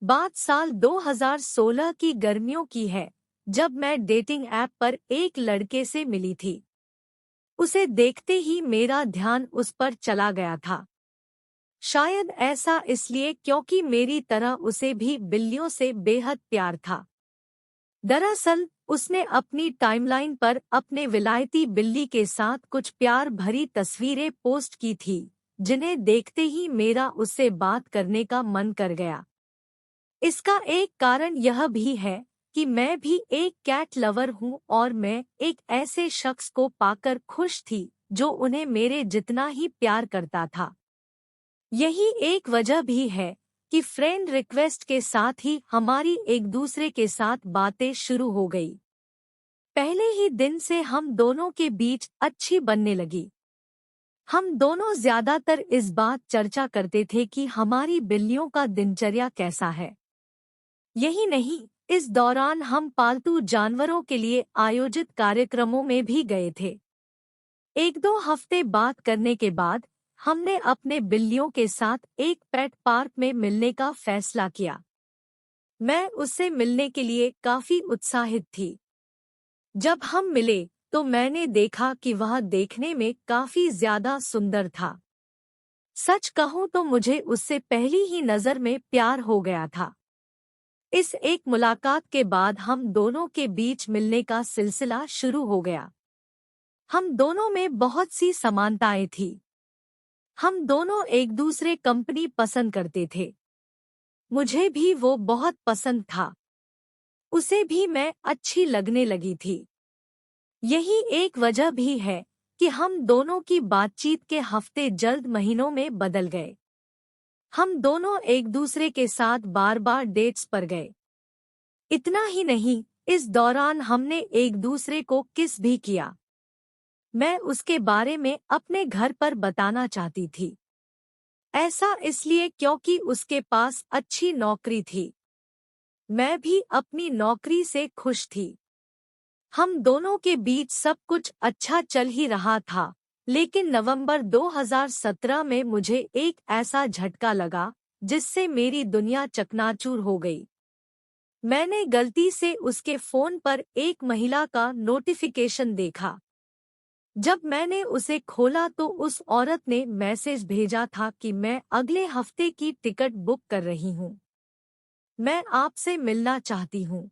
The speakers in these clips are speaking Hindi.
बात साल 2016 की गर्मियों की है, जब मैं डेटिंग ऐप पर एक लड़के से मिली थी। उसे देखते ही मेरा ध्यान उस पर चला गया था। शायद ऐसा इसलिए क्योंकि मेरी तरह उसे भी बिल्लियों से बेहद प्यार था। दरअसल उसने अपनी टाइमलाइन पर अपने विलायती बिल्ली के साथ कुछ प्यार भरी तस्वीरें पोस्ट की थी, जिन्हें देखते ही मेरा उससे बात करने का मन कर गया। इसका एक कारण यह भी है कि मैं भी एक कैट लवर हूँ और मैं एक ऐसे शख्स को पाकर खुश थी जो उन्हें मेरे जितना ही प्यार करता था। यही एक वजह भी है कि फ्रेंड रिक्वेस्ट के साथ ही हमारी एक दूसरे के साथ बातें शुरू हो गई। पहले ही दिन से हम दोनों के बीच अच्छी बनने लगी। हम दोनों ज्यादातर इस बात चर्चा करते थे कि हमारी बिल्लियों का दिनचर्या कैसा है। यही नहीं, इस दौरान हम पालतू जानवरों के लिए आयोजित कार्यक्रमों में भी गए थे। एक दो हफ्ते बात करने के बाद हमने अपने बिल्लियों के साथ एक पेट पार्क में मिलने का फैसला किया। मैं उससे मिलने के लिए काफी उत्साहित थी। जब हम मिले तो मैंने देखा कि वह देखने में काफी ज्यादा सुंदर था। सच कहूं तो मुझे उससे पहली ही नजर में प्यार हो गया था। इस एक मुलाकात के बाद हम दोनों के बीच मिलने का सिलसिला शुरू हो गया। हम दोनों में बहुत सी समानताएं थी। हम दोनों एक दूसरे कंपनी पसंद करते थे। मुझे भी वो बहुत पसंद था। उसे भी मैं अच्छी लगने लगी थी। यही एक वजह भी है कि हम दोनों की बातचीत के हफ्ते जल्द महीनों में बदल गए। हम दोनों एक दूसरे के साथ बार बार डेट्स पर गए। इतना ही नहीं, इस दौरान हमने एक दूसरे को किस भी किया। मैं उसके बारे में अपने घर पर बताना चाहती थी। ऐसा इसलिए क्योंकि उसके पास अच्छी नौकरी थी। मैं भी अपनी नौकरी से खुश थी। हम दोनों के बीच सब कुछ अच्छा चल ही रहा था, लेकिन नवंबर 2017 में मुझे एक ऐसा झटका लगा जिससे मेरी दुनिया चकनाचूर हो गई। मैंने गलती से उसके फोन पर एक महिला का नोटिफिकेशन देखा। जब मैंने उसे खोला तो उस औरत ने मैसेज भेजा था कि मैं अगले हफ्ते की टिकट बुक कर रही हूँ। मैं आपसे मिलना चाहती हूँ।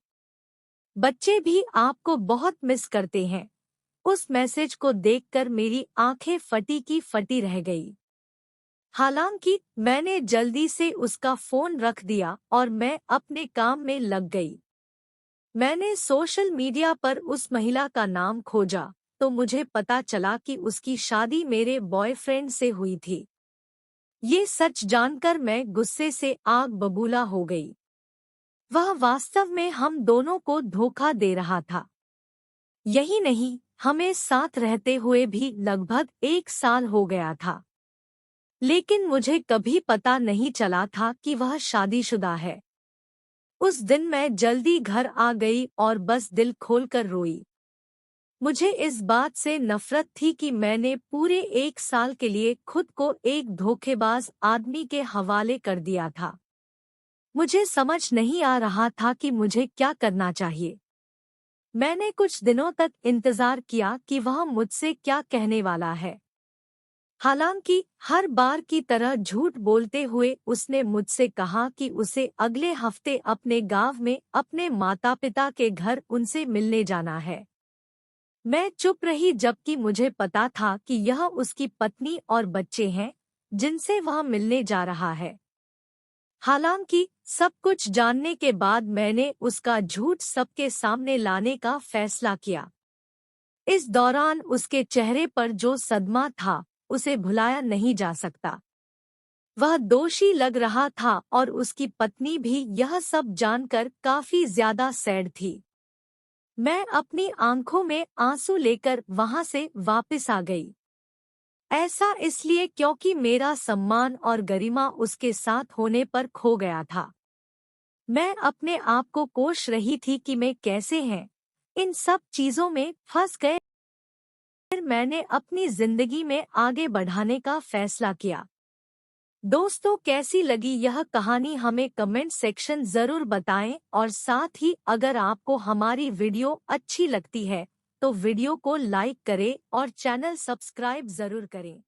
बच्चे भी आपको बहुत मिस करते हैं। उस मैसेज को देखकर मेरी आंखें फटी की फटी रह गई। हालांकि मैंने जल्दी से उसका फोन रख दिया और मैं अपने काम में लग गई। मैंने सोशल मीडिया पर उस महिला का नाम खोजा तो मुझे पता चला कि उसकी शादी मेरे बॉयफ्रेंड से हुई थी। ये सच जानकर मैं गुस्से से आग बबूला हो गई। वह वास्तव में हम दोनों को धोखा दे रहा था। यही नहीं, हमें साथ रहते हुए भी लगभग 1 साल हो गया था। लेकिन मुझे कभी पता नहीं चला था कि वह शादीशुदा है। उस दिन मैं जल्दी घर आ गई और बस दिल खोलकर रोई। मुझे इस बात से नफरत थी कि मैंने पूरे 1 साल के लिए खुद को एक धोखेबाज आदमी के हवाले कर दिया था। मुझे समझ नहीं आ रहा था कि मुझे क्या करना चाहिए। मैंने कुछ दिनों तक इंतजार किया कि वह मुझसे क्या कहने वाला है। हालांकि हर बार की तरह झूठ बोलते हुए उसने मुझसे कहा कि उसे अगले हफ्ते अपने गांव में अपने माता-पिता के घर उनसे मिलने जाना है। मैं चुप रही जबकि मुझे पता था कि यह उसकी पत्नी और बच्चे हैं जिनसे वह मिलने जा रहा है। हालांकि सब कुछ जानने के बाद मैंने उसका झूठ सबके सामने लाने का फैसला किया। इस दौरान उसके चेहरे पर जो सदमा था उसे भुलाया नहीं जा सकता। वह दोषी लग रहा था और उसकी पत्नी भी यह सब जानकर काफी ज्यादा सैड थी। मैं अपनी आंखों में आंसू लेकर वहां से वापस आ गई। ऐसा इसलिए क्योंकि मेरा सम्मान और गरिमा उसके साथ होने पर खो गया था। मैं अपने आप को कोस रही थी कि मैं कैसे हैं इन सब चीजों में फंस गए। फिर मैंने अपनी जिंदगी में आगे बढ़ाने का फैसला किया। दोस्तों, कैसी लगी यह कहानी हमें कमेंट सेक्शन जरूर बताएं और साथ ही अगर आपको हमारी वीडियो अच्छी लगती है तो वीडियो को लाइक करें और चैनल सब्सक्राइब जरूर करें।